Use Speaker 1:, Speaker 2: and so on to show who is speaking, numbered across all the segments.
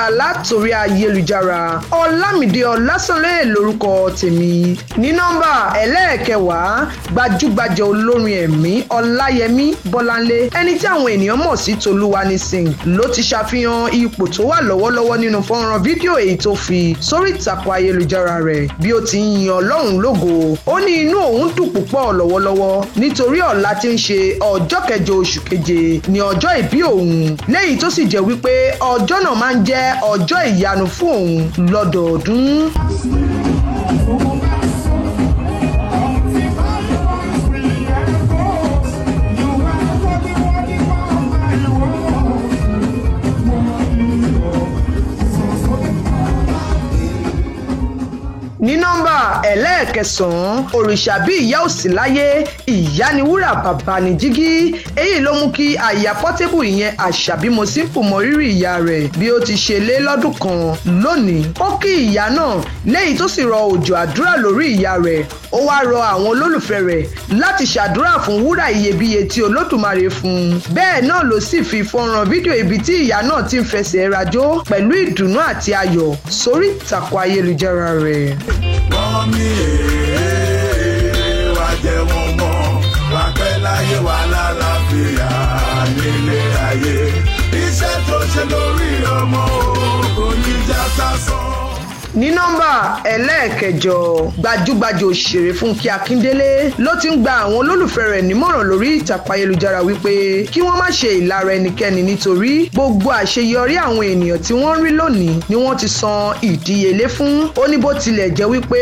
Speaker 1: wa látòrí ayélujára. Ọlámídé Ọlásànlẹ̀ lórúkọ tèmi. Ní nọ́mbà ẹlẹ́ẹ̀kẹwàá, gbajúgbajà olórin ẹ̀mí Ọláyẹmí Bọ́láńlé, ẹni tí àwọn ènìyàn mọ̀ sí Tolúwanísìn, ló ti ṣàfihàn ipò tó wà lọ́wọ́lọ́wọ́ nínú fọ́nrán fídíò èyí tó fi sórí ìtàkùn ayélujára rẹ̀ bí ó ti ń yin Ọlọ́run lógo. Ó ní inú òun dùn púpọ̀ lọ́wọ́lọ́wọ́ nítorí ọ̀la tí ń ṣe ọjọ́ kẹjọ oṣù keje ní ọjọ́ ìbí òun, léyìí tó sì jẹ́ wípé ọjọ́ náà máa ń jẹ́ ọjọ́ ìyanu fún òun lọ́dọọdún. Ní nọ́mbà ẹlẹ́ẹ̀kẹsàn-án, òrìṣà bí ìyá ò sí láyé, ìyá ni wúrà bàbá ni jígí. Èyí ló mú kí àyà Portable ìyẹn Àṣàbí Simple mọ rírì ìyá rẹ̀ bí ó ti ṣe lé lọ́dún kan lónìí. Ó kí ìyá náà léyìí tó sì rọ òjò àdúrà lórí ìyá rẹ̀. Ó wá rọ àwọn olólùfẹ́ rẹ̀ láti ṣàdúrà fún wúrà iyebíye tí Olódùmarè fún un. Bẹ́ẹ̀ náà ló sì fi fọ́nrán fídíò ibi tí ìyá náà ti ń fẹsẹ̀ rajó pẹ̀lú ìdùnnú àti ayọ̀ sórí ìtàkùn ayélujára rẹ̀.
Speaker 2: Mọ́mí wá jẹ́ wọn mọ́, wá pẹ́ láyé wà lálàáfíà nílé ayé. Iṣẹ́ tó ṣe lórí ọmọ kò ní já sásán.
Speaker 1: Ní nọ́mbà ẹlẹ́ẹ̀kẹjọ, gbajúgbajà òṣèré Fúnkẹ́ Akíndélé ló ti ń gba àwọn olólùfẹ́ rẹ̀ nímọ̀ràn lórí ìtàkùn ayélujára wípé kí wọ́n má ṣe ìlara ẹnikẹ́ni nítorí gbogbo àṣeyọrí àwọn ènìyàn tí wọ́n rí lónìí ni wọ́n ti san ìdíyelé fún. Ó ní bó tilẹ̀ jẹ́ wípé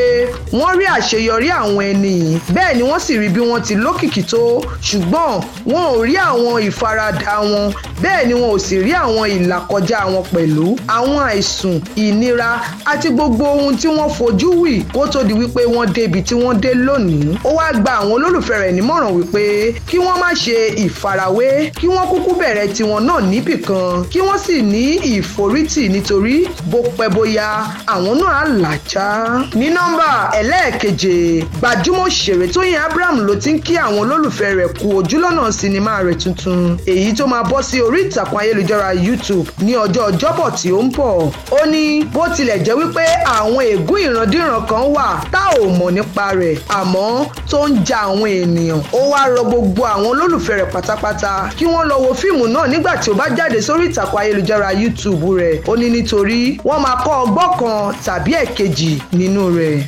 Speaker 1: wọ́n rí àṣeyọrí àwọn ẹni yìí, bẹ́ẹ̀ ni wọ́n sì rí bí wọ́n ti lókìkí tó, ṣùgbọ́n wọn ò rí àwọn ìfaradà wọn, bẹ́ẹ̀ ni wọn ò sì rí àwọn ìlàkọjá wọn pẹ̀lú àwọn àìsùn, ìnira àti gbogbo ohun tí wọ́n fojú wì kó tó di wípé wọ́n débi tí wọ́n dé lónìí. Ó wá gba àwọn olólùfẹ́ rẹ̀ nímọ̀ràn wípé kí wọ́n má ṣe ìfarawé, kí wọ́n kúkú bẹ̀rẹ̀ tiwọn náà níbì kan, kí wọ́n sì ní ìforítì nítorí bó pẹ́ bóyá àwọn náà á làjá. Ní nọ́mbà ẹlẹ́ẹ̀keje, gbajúmọ̀ òṣèré Tóyìn Abraham ló ti ń kí àwọn olólùfẹ́ rẹ̀ kú ojúlọ́nà sinimá rẹ̀ tuntun èyí tó máa bọ́ sí orí ìtàkùn ayélujára YouTube ní ọjọ́ Ọjọ́bọ̀ tí ó ń bọ̀. Ó ní bó tilẹ̀ jẹ́ wípé àwọn ègún ìrandíran kan wà tá ò mọ̀ nípa rẹ̀ àmọ́ tó ń ja àwọn ènìyàn. Ó wá rọ gbogbo àwọn olólùfẹ́ rẹ̀ pátápátá kí wọ́n lọ wo fíìmù náà nígbà tí ó bá jáde sórí ìtàkùn ayélujára YouTube rẹ̀. Ó ní nítorí wọ́n máa kọ́ ọgbọ́n kan tàbí ẹ̀kejì nínú rẹ̀.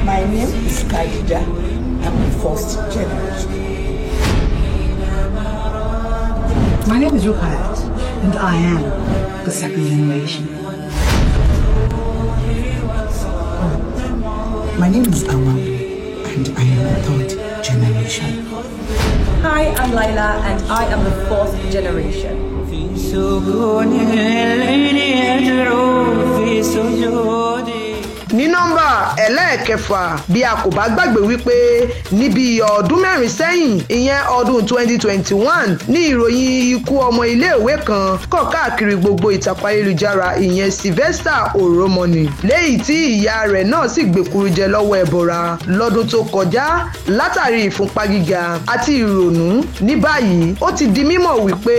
Speaker 3: My name is Khadija. I'm the first generation.
Speaker 4: My name is Rukayat, and I am the second generation.
Speaker 3: My name is Awa, and I am the third generation.
Speaker 5: Hi, I'm Laila, and I am the fourth generation.
Speaker 1: Ní nọ́mbà ẹlẹ́ẹ̀kẹfà, bí a kò bá gbàgbé wípé níbi ọdún mẹ́rin sẹ́yìn, ìyẹn ọdún 2021, ní ìròyìn ikú ọmọ iléèwé kan kàn káàkiri gbogbo ìtàkùn ayélujára, ìyẹn Sylvester Oromoni, léyìí tí ìyá rẹ̀ náà sì gbèkúrú jẹ lọ́wọ́ ẹbọra lọ́dún tó kọjá látàrí ìfúnpá gíga àti ìrònú. Ní báyìí, ó ti di mímọ̀ wípé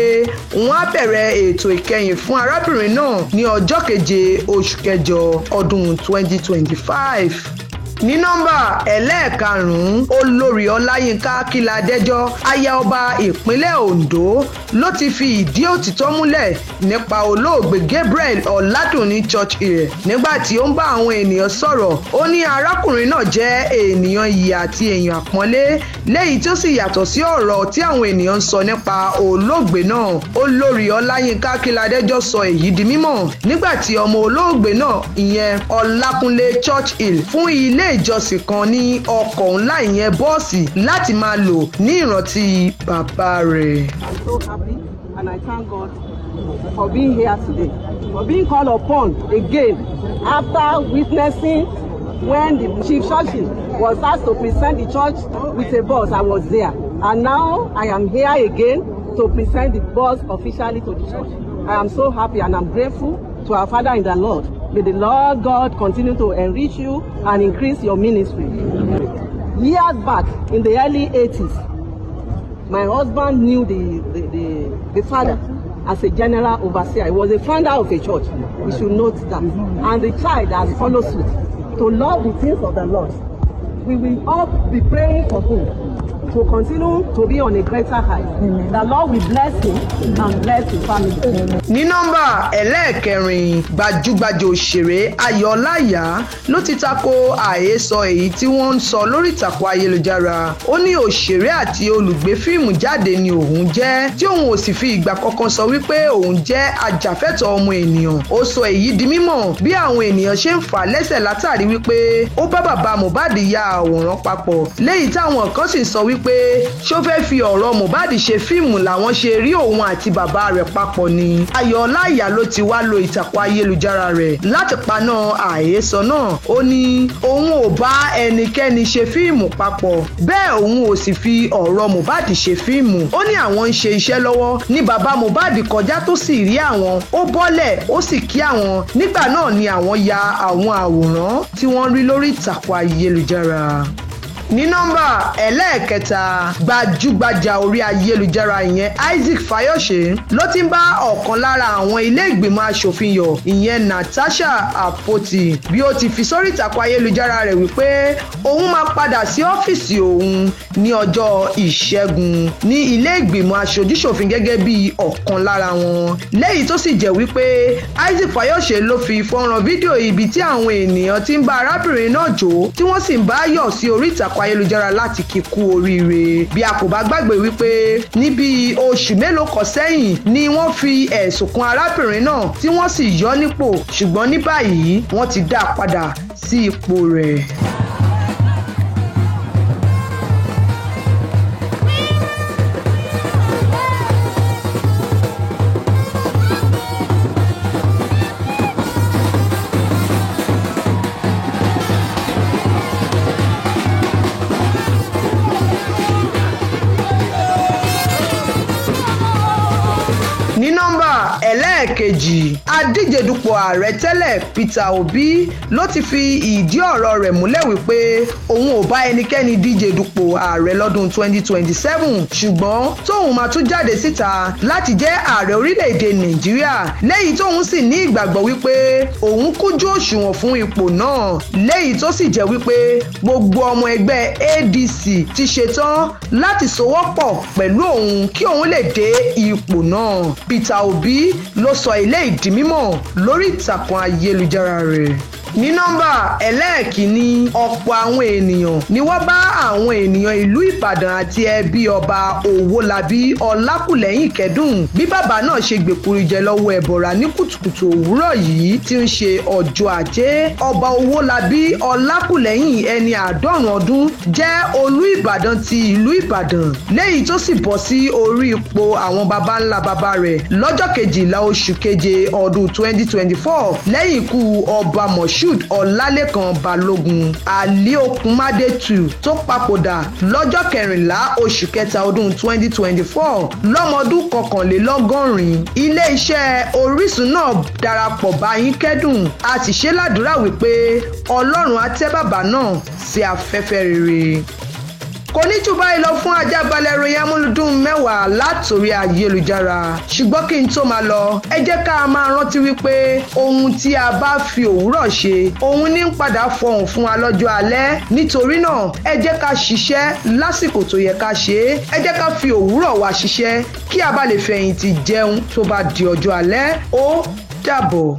Speaker 1: wọ́n á bẹ̀rẹ̀ ètò ìkẹyìn fún arábìnrin náà ní ọjọ́ keje oṣù kẹjọ ọdún 2025. Ní nọ́mbà ẹlẹ́ẹ̀karùn-ún, olórí Ọláyínká Kíládẹ́jọ́, aya ọba ìpínlẹ̀ Ondo, ló ti fi ìdí òtítọ́ múlẹ̀ nípa olóògbé Gabriel Ọládùnní Churchill nígbà tí ó ń bá àwọn ènìyàn sọ̀rọ̀. Ó ní arákùnrin náà jẹ́ ènìyàn iyì àti èèyàn àpọ́nlé, léyìí tó sì yàtọ̀ sí ọ̀rọ̀ tí àwọn ènìyàn ń sọ nípa olóògbé náà. Olórí Ọláyínká Kíládẹ́jọ́ sọ èyí di mímọ̀ nígbà tí ọmọ olóògbé náà, ìyẹn Ọlákúnlé Churchill, fún ilé ìjọsìn kan ní ọkọ̀ ńlá ìyẹn bọ́ọ̀sì láti máa lò ní ìrántí bàbá rẹ̀.
Speaker 6: I'm so happy and I thank God for being here today, for being called upon again after witnessing when the Chief Churchill was asked to present the church with a bus. I was there, and now I am here again to present the bus officially to the church. I am so happy and I'm grateful to our Father in the Lord. May the Lord God continue to enrich you and increase your ministry. Years back, in the early 80s, my husband knew the father, as a general overseer. He was a founder of a church. We should note that. And the child has followed suit to love the things of the Lord. We will all be praying for him to continue to be on a greater height. The Lord will bless him and bless his family.
Speaker 1: Ní nọ́mbà ẹlẹ́ẹ̀kẹrin, gbajúgbajà òṣèré Ayọ̀ Ọláìyá ló ti tako àhesọ èyí tí wọ́n ń sọ lórí ìtàkùn ayélujára. Ó ní òṣèré àti olùgbé fíìmù jáde ni òun jẹ́, tí òun ò sì fi ìgbà kankan sọ wípé òun jẹ́ ajàfẹ́tọ̀ọ́ ọmọ ènìyàn. Ó sọ èyí di mímọ̀ bí àwọn ènìyàn ṣe ń fà á lẹ́sẹ̀ látàrí wípé ó bá bàbá Mohbad ya àwòrán papọ̀, léyìí táwọn kan sì sọ wípé ṣó fẹ́ fi ọ̀rọ̀ Mohbad ṣe fíìmù làwọn ṣe rí òun àti bàbá rẹ̀ papọ̀ ni. Ayọ̀ Ọláìyá ló ti wá lo ìtàkùn ayélujára rẹ̀ láti paná àhesọ náà. Ó ní òun ò bá ẹnikẹ́ni ṣe fíìmù papọ̀, bẹ́ẹ̀ òun ò sì fi ọ̀rọ̀ Mohbad ṣe fíìmù. Ó ní àwọn ń ṣe iṣẹ́ lọ́wọ́ ní bàbá Mohbad kọjá tó sì rí àwọn, ó bọ́lẹ̀ ó sì kí àwọn. Nígbà náà ni àwọn ya àwọn àwòrán tí wọ́n rí lórí ìtàkùn ayélujára. Ní nọ́mbà ẹlẹ́ẹ̀kẹta, gbajúgbajà orí ayélujára ìyẹn Isaac Fayose ló ti ń bá ọ̀kan lára àwọn ilé ìgbìmọ̀ aṣòfin yọ̀ ìyẹn Natasha Apoti bí ó ti fi sórí ìtàkùn ayélujára rẹ̀ wípé òun máa padà sí ọ́fíìsì òun ní ọjọ́ ìṣẹ́gun ní ilé ìgbìmọ̀ aṣojúṣòfin gẹ́gẹ́ bí ọ̀kan lára wọn. Lẹ́yìn tó sì jẹ́ wípé Isaac Fayose ló fi fọ́nrán fídíò ibi tí àwọn ènìyàn ti ń bá arábìnrin náà jó tí wọ́n sì ń bá yọ̀ sí orí ìtàkùn ayélujára láti kí kú oríire. Bí a kò bá gbàgbé wípé ní bí oṣù mélòó kan sẹ́yìn ni wọ́n fi ẹ̀sùn kan arábìnrin náà tí wọ́n sì yọ nípò, ṣùgbọ́n ní báyìí wọ́n ti dá a padà sí ipò rẹ̀. Ní nọ́mbà ẹlẹ́ẹ̀kejì, adíje dupò ààrẹ tẹ́lẹ̀ Peter Obi ló ti fi ìdí ọ̀rọ̀ rẹ̀ múlẹ̀ wípé òun ò bá ẹnikẹ́ni díje dupò ààrẹ lọ́dún 2027, ṣùgbọ́n tóun máa tún jáde síta láti jẹ́ ààrẹ orílẹ̀-èdè Nàìjíríà, lẹ́yìn tóun sì ní ìgbàgbọ́ wípé òun kújú òṣùwọ̀n fún ipò náà, lẹ́yìn tó sì jẹ́ wípé gbogbo ọmọ ẹgbẹ́ ADC ti ṣetán láti sowọ́pọ̀ pẹ̀lú òun kí òun lè dé ipò náà. Peter Obi ló sọ ilé ìdí mímọ̀ lórí ìtàkùn ayélujára rẹ̀. Ní nọ́mbà ẹlẹ́ẹ̀kínní, ọ̀pọ̀ àwọn ènìyàn ni wọ́n bá àwọn ènìyàn ìlú Ìbàdàn àti ẹbí ọba Owólabí Ọlákùlẹ́yìn kẹ́dùn bí bàbá náà ṣe gbèkúrú jẹ lọ́wọ́ ẹbọra ní kùtùkùtù òwúrọ̀ yìí tí ń ṣe ọjọ́ Ajé. Ọba Owólabí Ọlákùlẹ́yìn ẹni 90 ọdún jẹ́ olú Ìbàdàn ti ìlú Ìbàdàn, léyìí tó sì bọ́ sí orí ipò àwọn baba ńlá baba rẹ̀ lọ́jọ́ 12 oṣù keje ọdún 2024 lẹ́yìn ikú ọba Moshood Ọlálékan Balógun Aliokunmadetu tó papòdà lọ́jọ́ 14 oṣù kẹta ọdún 2024 lọ́mọdún 81. Ilé-iṣẹ́ Orisun náà darapọ̀ bá yín kẹ́dùn, a sì ṣe ládùúrà wípé Ọlọ́run á tẹ́ bàbá náà sí afẹ́fẹ́ rere. Kò ní jù báyìí lọ fún àjábalẹ̀ ìròyìn amúlùdùn mẹ́wàá látòrí ayélujára, ṣùgbọ́n kí n tó máa lọ ẹ jẹ́ ká máa rántí wípé ohun tí a bá fi òwúrọ̀ ṣe òun ní ń padà fọhùn fún wa lọ́jọ́ alẹ́. Nítorí náà ẹ jẹ́ ká ṣiṣẹ́ lásìkò tó yẹ ká ṣe é, ẹ jẹ́ ká fi òwúrọ̀ wa ṣiṣẹ́ kí a bá lè fẹ̀yìntì jẹun tó bá di ọjọ́ alẹ́. Ó dàbọ̀.